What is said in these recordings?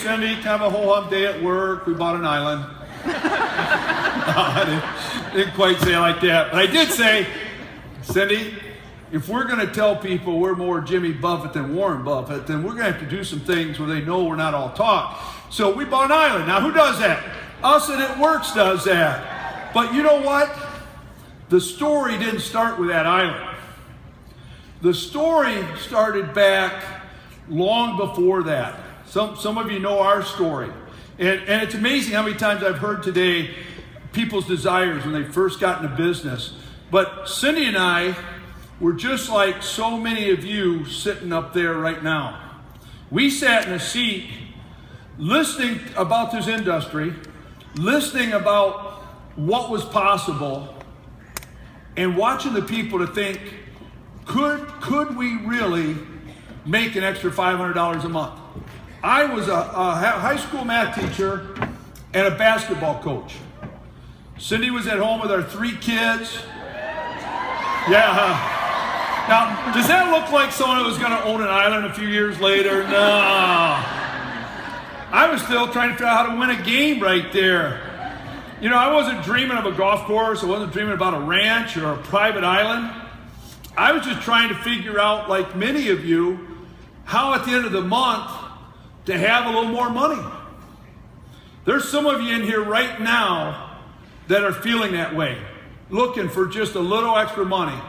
Cindy, kind of a whole day at work. We bought an island. I didn't quite say it like that. But I did say, Cindy, if we're going to tell people we're more Jimmy Buffett than Warren Buffett, then we're going to have to do some things where they know we're not all talk. So we bought an island. Now, who does that? Us and It Works does that. But you know what? The story didn't start with that island. The story started back long before that. Some of you know our story. And it's amazing how many times I've heard today people's desires when they first got into business. But Cindy and I were just like so many of you sitting up there right now. We sat in a seat listening about this industry, listening about what was possible, and watching the people to think, could we really make an extra $500 a month? I was a high school math teacher and a basketball coach. Cindy was at home with our 3 kids. Yeah. Now, does that look like someone who was going to own an island a few years later? No. I was still trying to figure out how to win a game right there. You know, I wasn't dreaming of a golf course. I wasn't dreaming about a ranch or a private island. I was just trying to figure out, like many of you, how at the end of the month to have a little more money. There's some of you in here right now that are feeling that way, looking for just a little extra money.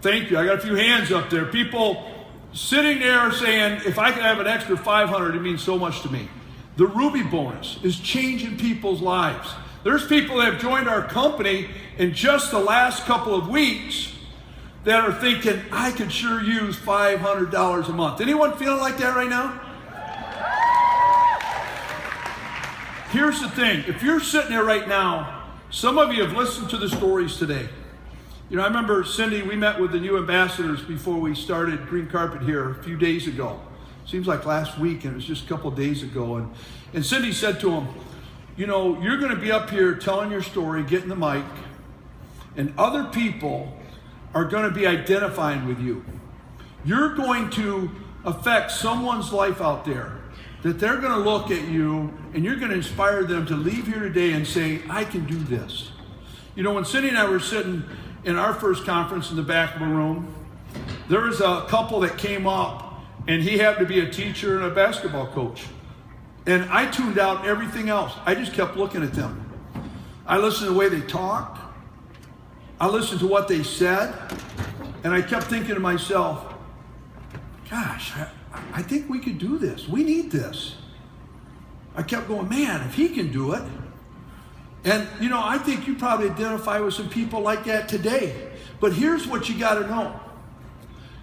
Thank you. I got a few hands up there. People sitting there saying, if I could have an extra $500, it means so much to me. The Ruby bonus is changing people's lives. There's people that have joined our company in just the last couple of weeks that are thinking, I could sure use $500 a month. Anyone feeling like that right now? Here's the thing. If you're sitting there right now, some of you have listened to the stories today. You know, I remember, Cindy, we met with the new ambassadors before we started Green Carpet here a few days ago. Seems like last week, and it was just a couple of days ago. And Cindy said to them, you know, you're going to be up here telling your story, getting the mic, and other people are going to be identifying with you. You're going to affect someone's life out there, that they're going to look at you and you're going to inspire them to leave here today and say, I can do this. You know, when Cindy and I were sitting in our first conference in the back of the room, there was a couple that came up, and he happened to be a teacher and a basketball coach. And I tuned out everything else. I just kept looking at them. I listened to the way they talked. I listened to what they said. And I kept thinking to myself, gosh, I think we could do this. We need this. I kept going, man, if he can do it. And, you know, I think you probably identify with some people like that today. But here's what you got to know.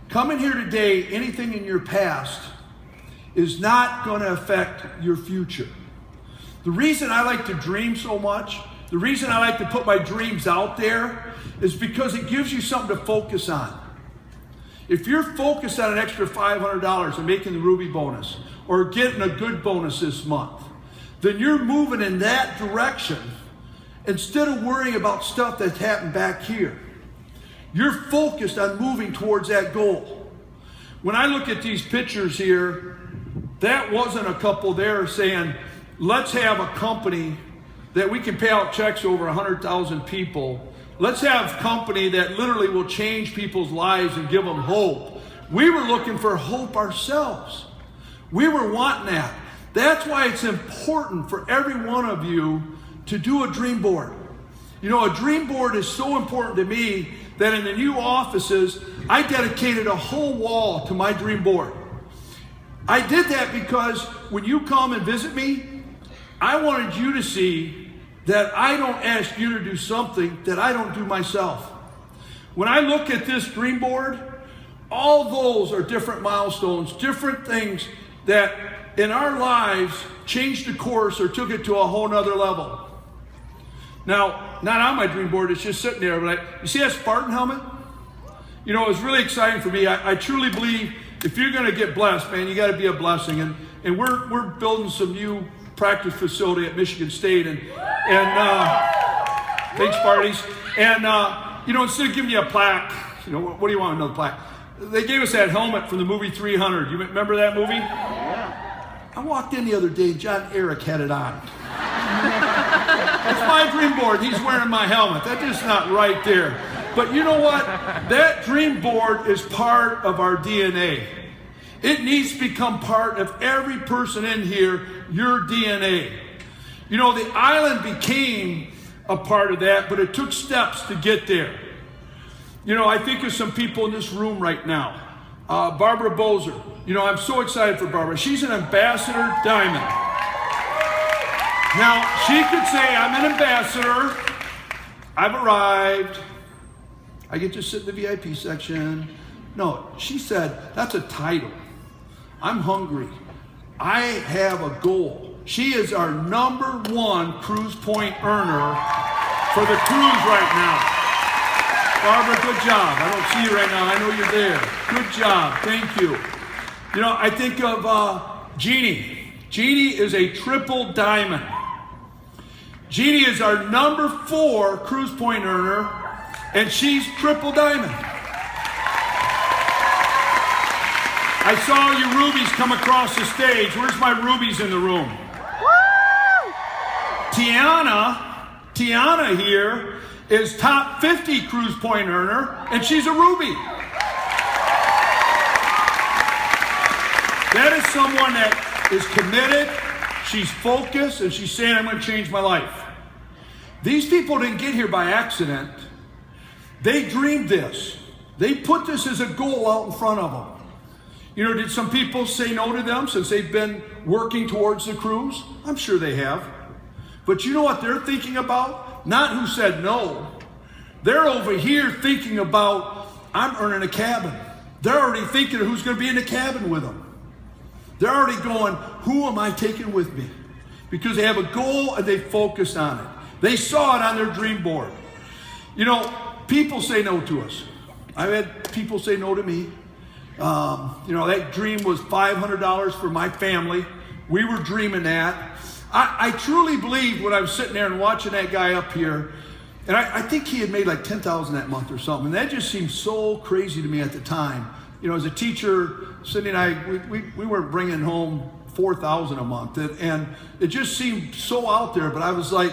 Coming here today, anything in your past is not going to affect your future. The reason I like to dream so much, the reason I like to put my dreams out there, is because it gives you something to focus on. If you're focused on an extra $500 and making the Ruby bonus, or getting a good bonus this month, then you're moving in that direction instead of worrying about stuff that's happened back here. You're focused on moving towards that goal. When I look at these pictures here, that wasn't a couple there saying, let's have a company that we can pay out checks over 100,000 people. Let's have a company that literally will change people's lives and give them hope. We were looking for hope ourselves. We were wanting that. That's why it's important for every one of you to do a dream board. You know, a dream board is so important to me that in the new offices, I dedicated a whole wall to my dream board. I did that because when you come and visit me, I wanted you to see that I don't ask you to do something that I don't do myself. When I look at this dream board, all those are different milestones, different things that in our lives changed the course or took it to a whole nother level. Now, not on my dream board, it's just sitting there, but you see that Spartan helmet? You know, it was really exciting for me. I truly believe if you're going to get blessed, man, you got to be a blessing. And we're building some new practice facility at Michigan State. And thanks, Sparties. And, you know, instead of giving you a plaque, you know, what do you want, another plaque? They gave us that helmet from the movie 300. You remember that movie? I walked in the other day, John Eric had it on. That's my dream board. He's wearing my helmet. That's just not right there. But you know what? That dream board is part of our DNA. It needs to become part of every person in here, your DNA. You know, the island became a part of that, but it took steps to get there. You know, I think of some people in this room right now. Barbara Bozer. You know, I'm so excited for Barbara. She's an ambassador diamond. Now, she could say, I'm an ambassador. I've arrived. I get to sit in the VIP section. No, she said, that's a title. I'm hungry. I have a goal. She is our #1 cruise point earner for the cruise right now. Barbara, good job. I don't see you right now. I know you're there. Good job. Thank you. You know, I think of Jeannie. Jeannie is a triple diamond. Jeannie is our #4 cruise point earner, and she's triple diamond. I saw you rubies come across the stage. Where's my rubies in the room? Woo! Tiana here is top 50 cruise point earner, and she's a ruby. That is someone that is committed, she's focused, and she's saying, I'm going to change my life. These people didn't get here by accident. They dreamed this. They put this as a goal out in front of them. You know, did some people say no to them since they've been working towards the cruise? I'm sure they have. But you know what they're thinking about? Not who said no. They're over here thinking about, I'm earning a cabin. They're already thinking of who's going to be in the cabin with them. They're already going, who am I taking with me? Because they have a goal and they focus on it. They saw it on their dream board. You know, people say no to us. I've had people say no to me. You know, that dream was $500 for my family. We were dreaming that. I truly believed when I was sitting there and watching that guy up here, and I think he had made like $10,000 that month or something, and that just seemed so crazy to me at the time. You know, as a teacher, Cindy and I, we weren't bringing home $4,000 a month, and it just seemed so out there, but I was like,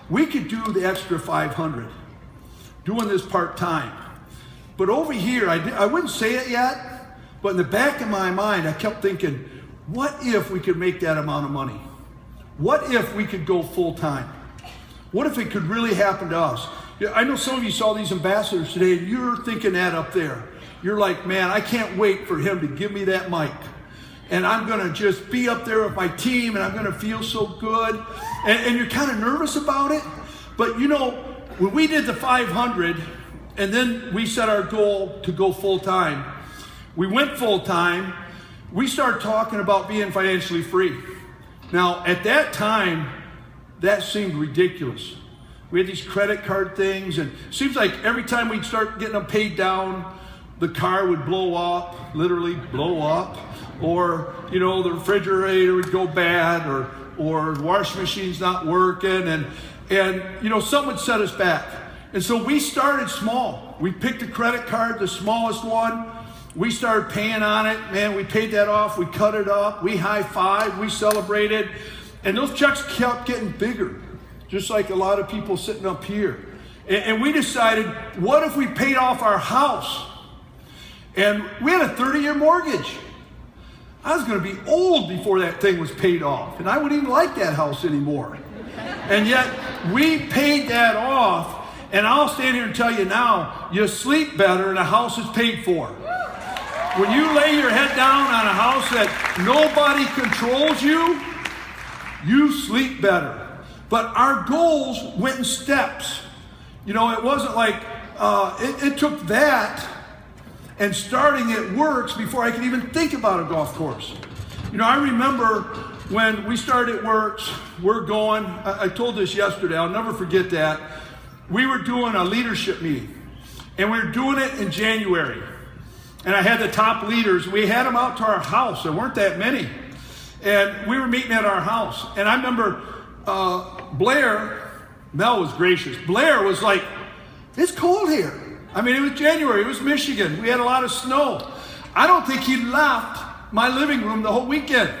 we could do the extra $500 doing this part-time. But over here, I wouldn't say it yet, but in the back of my mind, I kept thinking, what if we could make that amount of money? What if we could go full-time? What if it could really happen to us? I know some of you saw these ambassadors today, and you're thinking that up there. You're like, man, I can't wait for him to give me that mic. And I'm going to just be up there with my team, and I'm going to feel so good. And you're kind of nervous about it. But, you know, when we did the 500, and then we set our goal to go full-time, we went full-time, we started talking about being financially free. Now, at that time, that seemed ridiculous. We had these credit card things, and it seems like every time we'd start getting them paid down, the car would blow up, literally blow up, or, you know, the refrigerator would go bad, or the washing machine's not working, and you know, something would set us back. And so we started small. We picked a credit card, the smallest one. We started paying on it. Man, we paid that off. We cut it up. We high-fived. We celebrated. And those checks kept getting bigger, just like a lot of people sitting up here. And we decided, what if we paid off our house? And we had a 30-year mortgage. I was going to be old before that thing was paid off. And I wouldn't even like that house anymore. And yet, we paid that off. And I'll stand here and tell you now, you sleep better and a house is paid for. When you lay your head down on a house that nobody controls you, you sleep better. But our goals went in steps. You know, it wasn't like, it took that and starting at Works before I could even think about a golf course. You know, I remember when we started at Works, we're going, I told this yesterday, I'll never forget that. We were doing a leadership meeting, and we were doing it in January. And I had the top leaders. We had them out to our house. There weren't that many. And we were meeting at our house. And I remember Blair, Mel was gracious. Blair was like, it's cold here. I mean, it was January. It was Michigan. We had a lot of snow. I don't think he left my living room the whole weekend.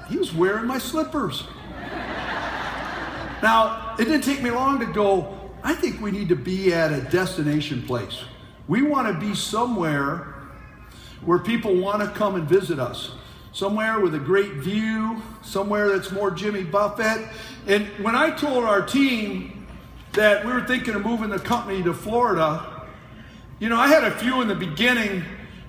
he was wearing my slippers. Now, it didn't take me long to go, I think we need to be at a destination place. We want to be somewhere where people want to come and visit us. Somewhere with a great view, somewhere that's more Jimmy Buffett. And when I told our team that we were thinking of moving the company to Florida, you know, I had a few in the beginning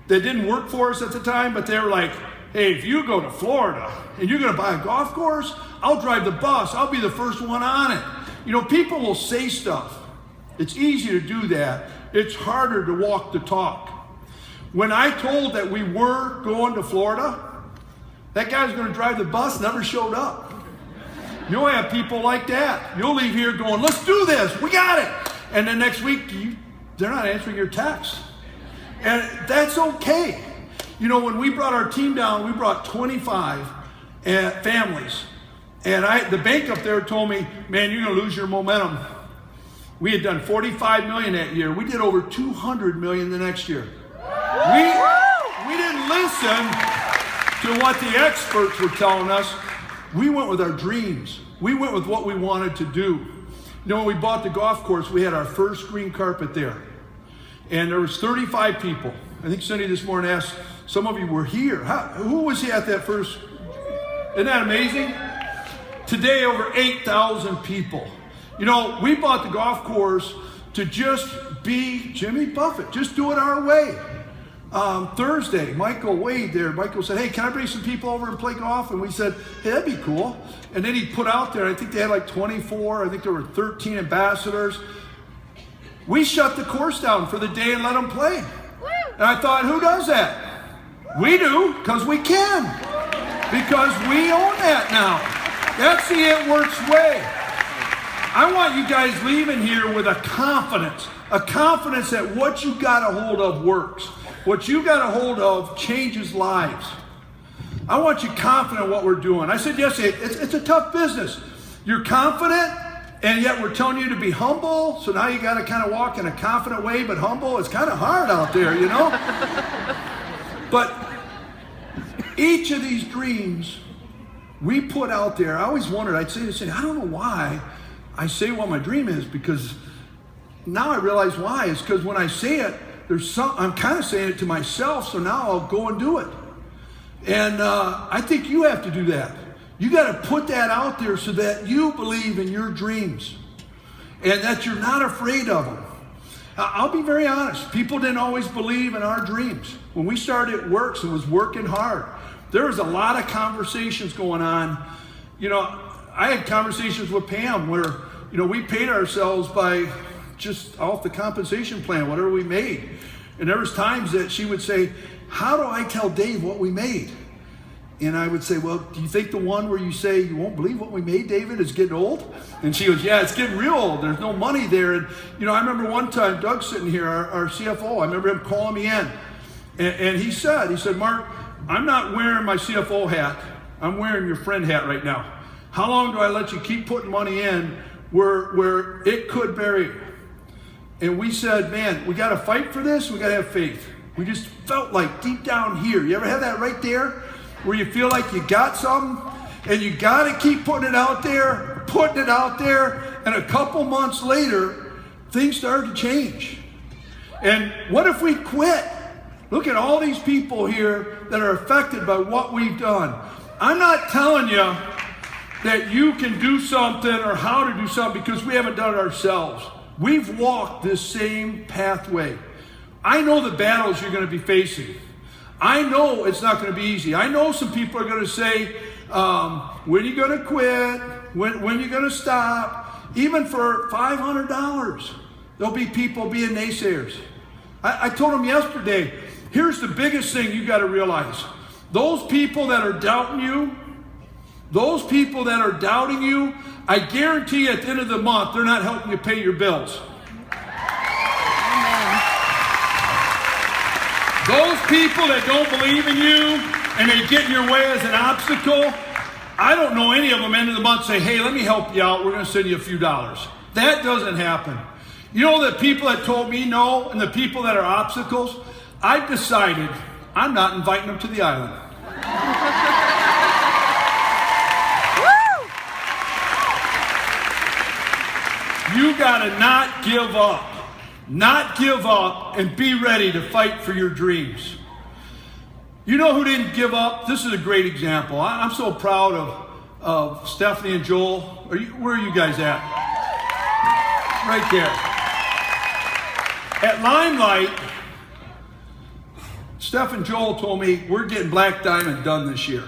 that didn't work for us at the time, but they were like, hey, if you go to Florida and you're going to buy a golf course, I'll drive the bus. I'll be the first one on it. You know, people will say stuff. It's easy to do that. It's harder to walk the talk. When I told that we were going to Florida, that guy's going to drive the bus, never showed up. You'll have people like that. You'll leave here going, let's do this, we got it. And then next week, they're not answering your text. And that's okay. You know, when we brought our team down, we brought 25 families. And the bank up there told me, man, you're going to lose your momentum. We had done $45 million that year. We did over $200 million the next year. We didn't listen to what the experts were telling us. We went with our dreams. We went with what we wanted to do. You know, when we bought the golf course, we had our first green carpet there. And there was 35 people. I think Cindy this morning asked, some of you were here. Who was here at that first? Isn't that amazing? Today, over 8,000 people. You know, we bought the golf course to just be Jimmy Buffett. Just do it our way. Thursday, Michael Wade there. Michael said, hey, can I bring some people over and play golf? And we said, hey, that'd be cool. And then he put out there, I think they had like 24. I think there were 13 ambassadors. We shut the course down for the day and let them play. And I thought, who does that? We do, because we can. Because we own that now. That's the It Works way. I want you guys leaving here with a confidence that what you got a hold of works. What you got a hold of changes lives. I want you confident in what we're doing. I said yesterday, it's a tough business. You're confident, and yet we're telling you to be humble, so now you got to kind of walk in a confident way, but humble. It's kind of hard out there, you know? But each of these dreams we put out there, I always wondered, I'd say this, I don't know why I say what my dream is, because now I realize why. It's because when I say it, I'm kind of saying it to myself, so now I'll go and do it. And I think you have to do that. You got to put that out there so that you believe in your dreams and that you're not afraid of them. I'll be very honest. People didn't always believe in our dreams. When we started Works and was working hard, there was a lot of conversations going on. You know, I had conversations with Pam where, you know, we paid ourselves by just off the compensation plan, whatever we made. And there was times that she would say, how do I tell Dave what we made? And I would say, well, do you think the one where you say you won't believe what we made, David, is getting old? And she goes, yeah, it's getting real old. There's no money there. And, you know, I remember one time, Doug sitting here, our CFO, I remember him calling me in. And he said, Mark, I'm not wearing my CFO hat. I'm wearing your friend hat right now. How long do I let you keep putting money in where it could bury you? And we said, man, we got to fight for this. We got to have faith. We just felt like deep down here. You ever have that right there where you feel like you got something and you got to keep putting it out there, and a couple months later, things started to change. And what if we quit? Look at all these people here that are affected by what we've done. I'm not telling you that you can do something or how to do something because we haven't done it ourselves. We've walked this same pathway. I know the battles you're going to be facing. I know it's not going to be easy. I know some people are going to say, when are you going to quit? When are you going to stop? Even for $500, there'll be people being naysayers. I told them yesterday, here's the biggest thing you got to realize. Those people that are doubting you, I guarantee at the end of the month, they're not helping you pay your bills. Amen. Those people that don't believe in you and they get in your way as an obstacle, I don't know any of them end of the month say, hey, let me help you out. We're going to send you a few dollars. That doesn't happen. You know the people that told me no and the people that are obstacles, I've decided I'm not inviting them to the island. got to not give up. Not give up and be ready to fight for your dreams. You know who didn't give up? This is a great example. I'm so proud of Stephanie and Joel. Where are you guys at? Right there. At Limelight, Steph and Joel told me, we're getting Black Diamond done this year.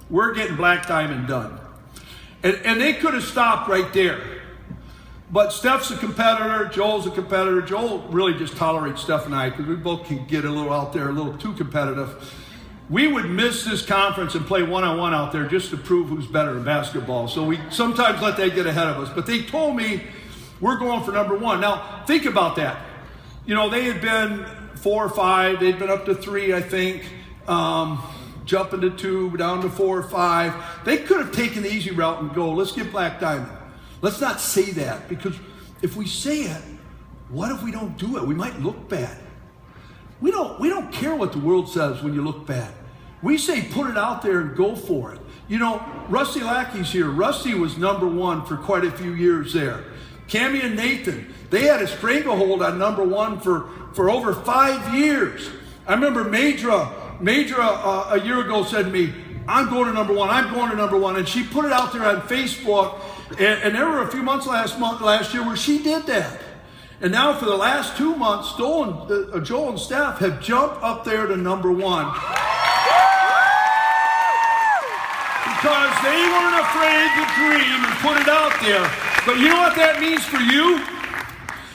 We're getting Black Diamond done. And they could have stopped right there. But Steph's a competitor, Joel's a competitor. Joel really just tolerates Steph and I because we both can get a little out there, a little too competitive. We would miss this conference and play one-on-one out there just to prove who's better in basketball. So we sometimes let that get ahead of us. But they told me we're going for number one. Now, think about that. You know, they had been 4 or 5. They'd been up to 3, I think. Jumping to 2, down to 4 or 5. They could have taken the easy route and go, let's get Black Diamond. Let's not say that, because if we say it, what if we don't do it? We might look bad. We don't care what the world says when you look bad. We say put it out there and go for it. You know, Rusty Lackey's here. Rusty was number 1 for quite a few years there. Cammie and Nathan, they had a stranglehold on number 1 for over 5 years. I remember Madra a year ago said to me, I'm going to number 1, I'm going to number 1. And she put it out there on Facebook. And there were a few months last year where she did that. And now for the last 2 months, Joel and Steph have jumped up there to number 1. Because they weren't afraid to dream and put it out there. But you know what that means for you?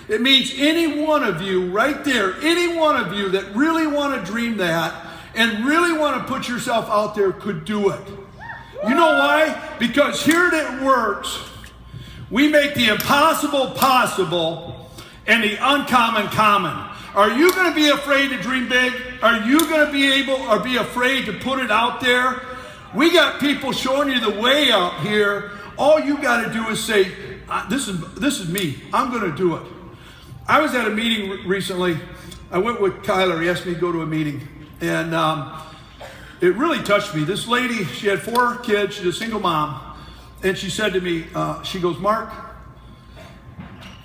It means any one of you right there, any one of you that really want to dream that and really want to put yourself out there could do it. You know why? Because here it works. We make the impossible possible and the uncommon common. Are you going to be afraid to dream big? Are you going to be able or be afraid to put it out there? We got people showing you the way out here. All you got to do is say, this is me. I'm going to do it. I was at a meeting recently. I went with Kyler. He asked me to go to a meeting. And it really touched me. This lady, she had 4 kids. She's a single mom. And she said to me, she goes, Mark,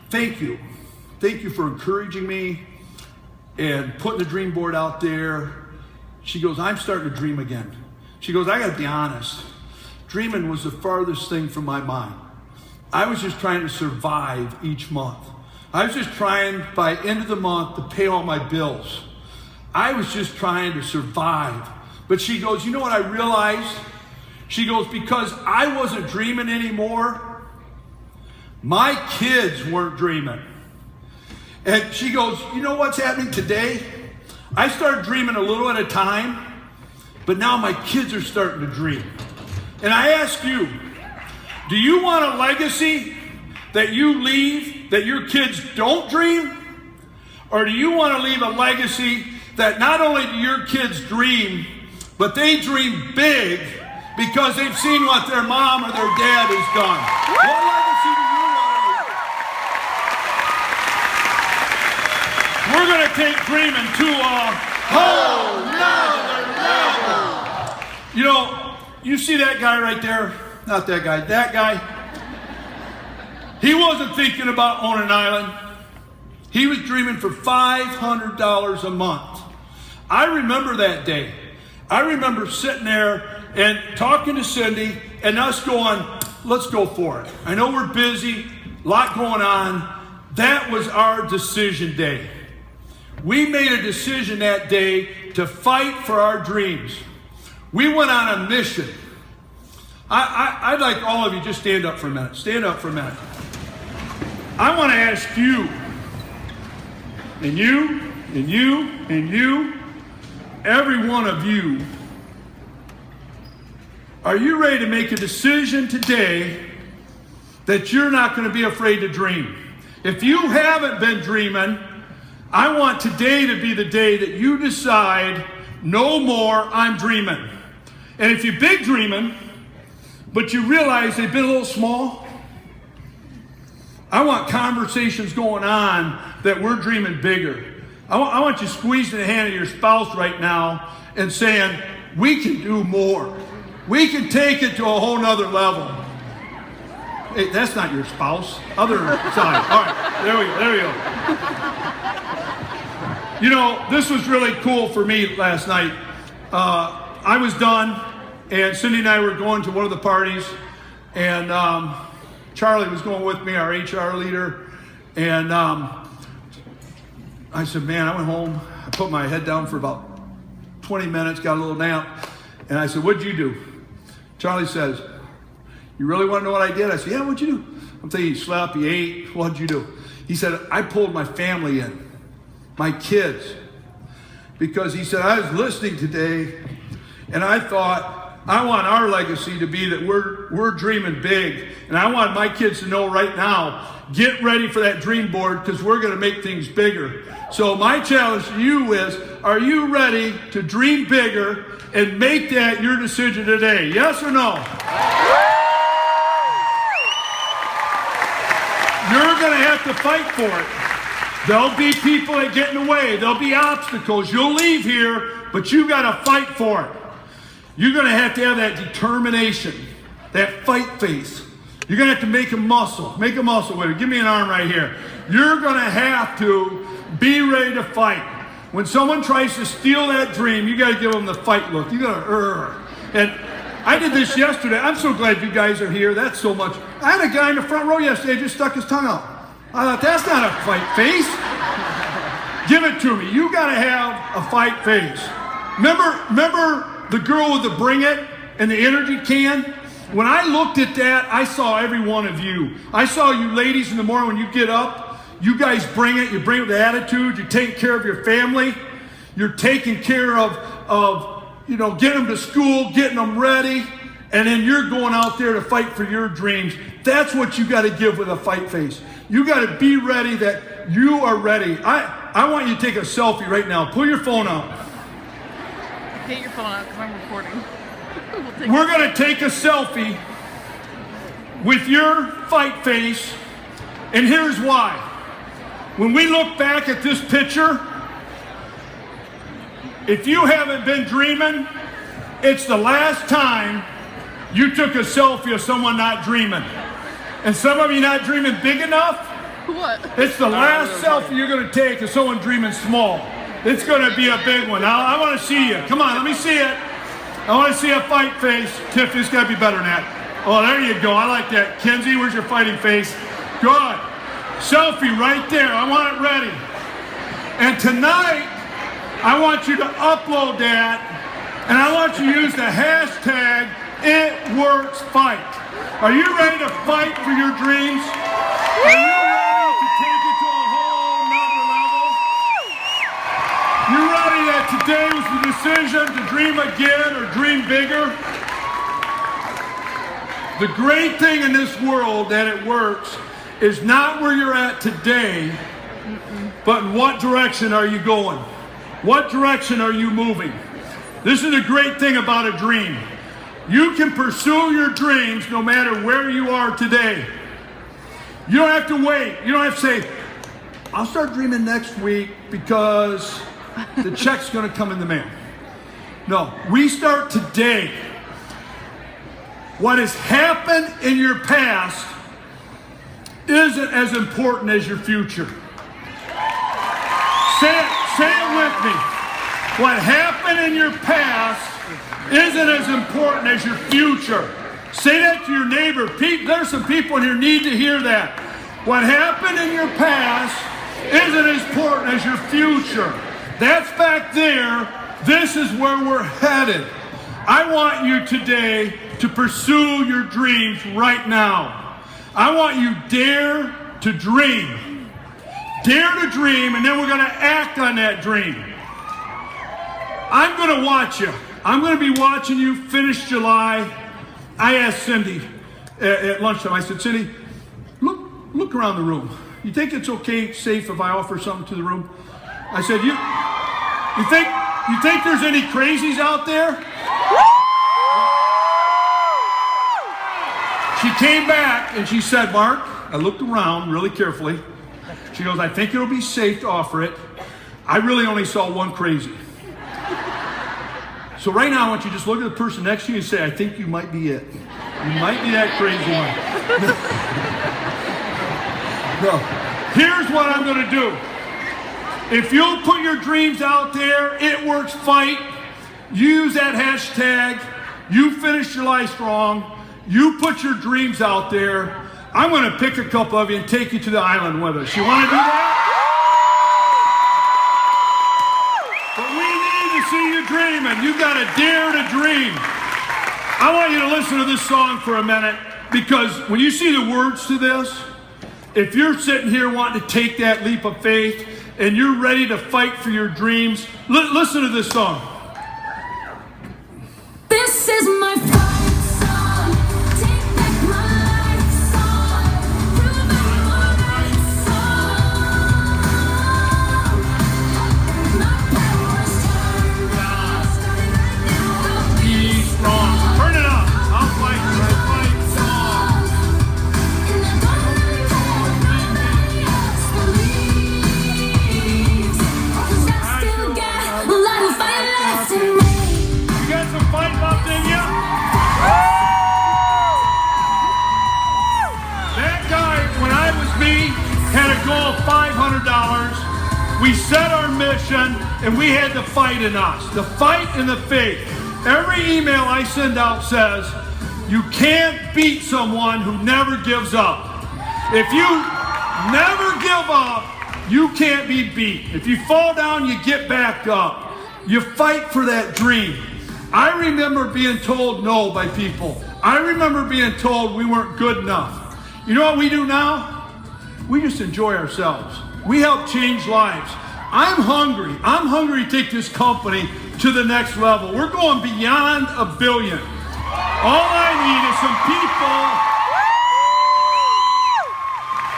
thank you. Thank you for encouraging me and putting the dream board out there. She goes, I'm starting to dream again. She goes, I got to be honest. Dreaming was the farthest thing from my mind. I was just trying to survive each month. I was just trying, by end of the month, to pay all my bills. I was just trying to survive. But she goes, you know what I realized? She goes, because I wasn't dreaming anymore, my kids weren't dreaming. And she goes, you know what's happening today? I started dreaming a little at a time, but now my kids are starting to dream. And I ask you, do you want a legacy that you leave that your kids don't dream? Or do you want to leave a legacy that not only do your kids dream, but they dream big because they've seen what their mom or their dad has done? What legacy do you want to leave? We're going to take dreaming to a whole nother level. You know, you see that guy right there? Not that guy, that guy. He wasn't thinking about owning an island. He was dreaming for $500 a month. I remember that day. I remember sitting there and talking to Cindy and us going, let's go for it. I know we're busy, a lot going on. That was our decision day. We made a decision that day to fight for our dreams. We went on a mission. I'd like all of you just stand up for a minute. Stand up for a minute. I want to ask you, and you, and you, and you, every one of you, are you ready to make a decision today that you're not going to be afraid to dream? If you haven't been dreaming, I want today to be the day that you decide, no more, I'm dreaming. And if you're big dreaming, but you realize they've been a little small, I want conversations going on that we're dreaming bigger. I want you squeezing the hand of your spouse right now and saying, we can do more. We can take it to a whole nother level. Hey, that's not your spouse. Other side. All right, there we go. You know, this was really cool for me last night. I was done, and Cindy and I were going to one of the parties, and Charlie was going with me, our HR leader, and I said, man, I went home, I put my head down for about 20 minutes, got a little nap, and I said, what'd you do? Charlie says, you really want to know what I did? I said, yeah, what'd you do? I'm thinking, you slept, you ate, what'd you do? He said, I pulled my family in, my kids, because he said, I was listening today, and I thought, I want our legacy to be that we're dreaming big, and I want my kids to know right now, get ready for that dream board, because we're going to make things bigger. So my challenge to you is, are you ready to dream bigger and make that your decision today? Yes or no? You're going to have to fight for it. There'll be people that get in the way. There'll be obstacles. You'll leave here, but you got to fight for it. You're going to have that determination, that fight face. You're going to have to make a muscle. Make a muscle with it. Give me an arm right here. You're going to have to be ready to fight. When someone tries to steal that dream, you got to give them the fight look. You got to, And I did this yesterday. I'm so glad you guys are here. That's so much. I had a guy in the front row yesterday just stuck his tongue out. I thought, that's not a fight face. Give it to me. You got to have a fight face. Remember the girl with the bring it and the energy can? When I looked at that, I saw every one of you. I saw you ladies in the morning when you get up. You guys bring it. You bring it with attitude. You take care of your family. You're taking care of getting them to school, getting them ready. And then you're going out there to fight for your dreams. That's what you got to give with a fight face. You got to be ready that you are ready. I want you to take a selfie right now. Pull your phone out. Take your phone out because I'm recording. We're going to take a selfie with your fight face. And here's why. When we look back at this picture, if you haven't been dreaming, it's the last time you took a selfie of someone not dreaming. And some of you not dreaming big enough. What? It's the last selfie you're going to take of someone dreaming small. It's going to be a big one. Now, I want to see you. Come on, let me see it. I want to see a fight face. Tiff, this got to be better than that. Oh, there you go. I like that. Kenzie, where's your fighting face? Good. Selfie right there. I want it ready. And tonight, I want you to upload that, and I want you to use the hashtag #ItWorksFight. Are you ready to fight for your dreams? Are you ready to take it to a whole nother level? You ready that today was the decision to dream again or dream bigger? The great thing in this world that it works is not where you're at today, but in what direction are you going? What direction are you moving? This is the great thing about a dream. You can pursue your dreams no matter where you are today. You don't have to wait. You don't have to say, I'll start dreaming next week because the check's going to come in the mail. No, we start today. What has happened in your past isn't as important as your future. Say it with me. What happened in your past isn't as important as your future. Say that to your neighbor. There's some people in here need to hear that. What happened in your past isn't as important as your future. That's back there. This is where we're headed. I want you today to pursue your dreams right now. I want you dare to dream. Dare to dream, and then we're going to act on that dream. I'm going to watch you. I'm going to be watching you finish July. I asked Cindy at lunchtime, I said, Cindy, look around the room. You think it's okay, safe if I offer something to the room? I said, you think there's any crazies out there? She came back and she said, Mark, I looked around really carefully. She goes, I think it'll be safe to offer it. I really only saw one crazy. So right now, I want you to just look at the person next to you and say, I think you might be it. You might be that crazy one. No. Here's what I'm going to do. If you'll put your dreams out there, it works, fight. Use that hashtag. You finish July strong. You put your dreams out there. I'm going to pick a couple of you and take you to the island with us. You want to do that? But we need to see you dreaming. You got to dare to dream. I want you to listen to this song for a minute, because when you see the words to this, if you're sitting here wanting to take that leap of faith and you're ready to fight for your dreams, listen to this song. This is my fight song. Take back my life song. Prove I'm right song. My power's turned on. Starting right now. I'll Be strong. Turn it up. I'll fight for my fight song. And I don't care if nobody else believes. 'Cause I still got a lot of fire left in me. You got some fight left in you? That guy, when I was me, had a goal of $500. We set our mission, and we had the fight in us, the fight in the faith. Every email I send out says, you can't beat someone who never gives up. If you never give up, you can't be beat. If you fall down, you get back up. You fight for that dream. I remember being told no by people. I remember being told we weren't good enough. You know what we do now? We just enjoy ourselves. We help change lives. I'm hungry. I'm hungry to take this company to the next level. We're going beyond $1 billion. All I need is some people.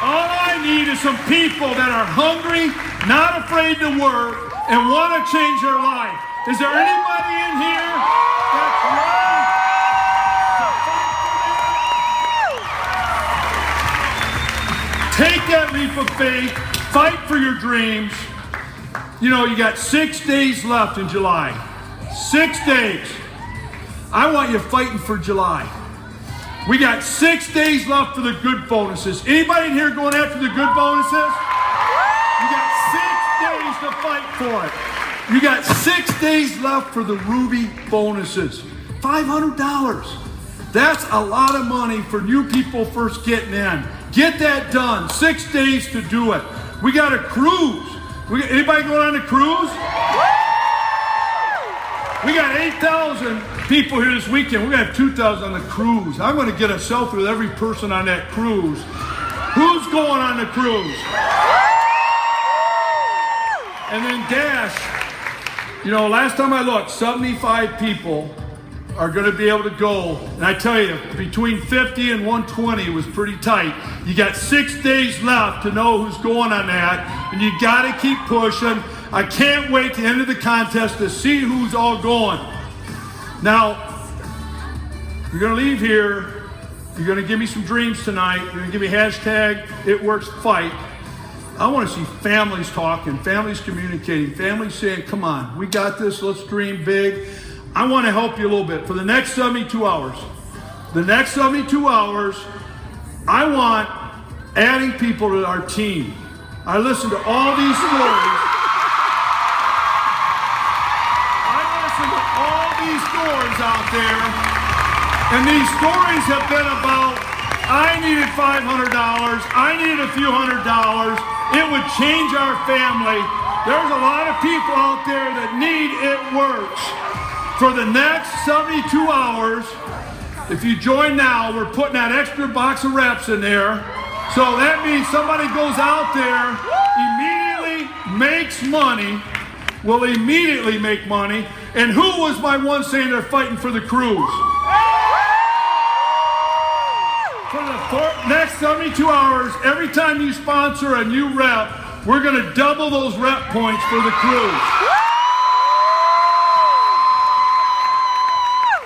All I need is some people that are hungry, not afraid to work, and want to change their life. Is there anybody in here that's ready to fight for that? Take that leap of faith, fight for your dreams. You know, you got 6 days left in July. 6 days. I want you fighting for July. We got 6 days left for the good bonuses. Anybody in here going after the good bonuses? You got 6 days to fight for it. You got 6 days left for the Ruby bonuses. $500. That's a lot of money for new people first getting in. Get that done. 6 days to do it. We got a cruise. Anybody going on a cruise? We got 8,000 people here this weekend. We're going to have 2,000 on the cruise. I'm going to get a selfie with every person on that cruise. Who's going on the cruise? And then Dash. You know, last time I looked, 75 people are going to be able to go. And I tell you, between 50 and 120 was pretty tight. You got 6 days left to know who's going on that. And you got to keep pushing. I can't wait to the end of the contest to see who's all going. Now, you're going to leave here. You're going to give me some dreams tonight. You're going to give me hashtag #ItWorksFight. I want to see families talking, families communicating, families saying, come on, we got this, let's dream big. I want to help you a little bit. For the next 72 hours, I want adding people to our team. I listen to all these stories. Out there, and these stories have been about, I needed $500, I needed a few $100s, it would change our family. There's a lot of people out there that need It Works. For the next 72 hours, if you join now, we're putting that extra box of reps in there. So that means somebody goes out there, immediately makes money, will immediately make money. And who was my one saying they're fighting for the cruise? For the next 72 hours, every time you sponsor a new rep, we're going to double those rep points for the cruise.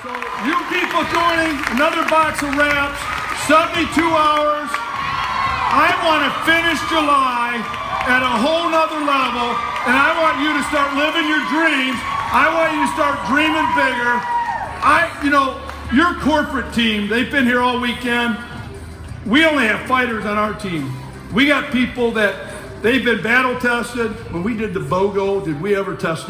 So you people joining, another box of reps, 72 hours. I want to finish July at a whole nother level, and I want you to start living your dreams. I want you to start dreaming bigger. your corporate team, they've been here all weekend. We only have fighters on our team. We got people that they've been battle tested. When we did the BOGO, did we ever test them?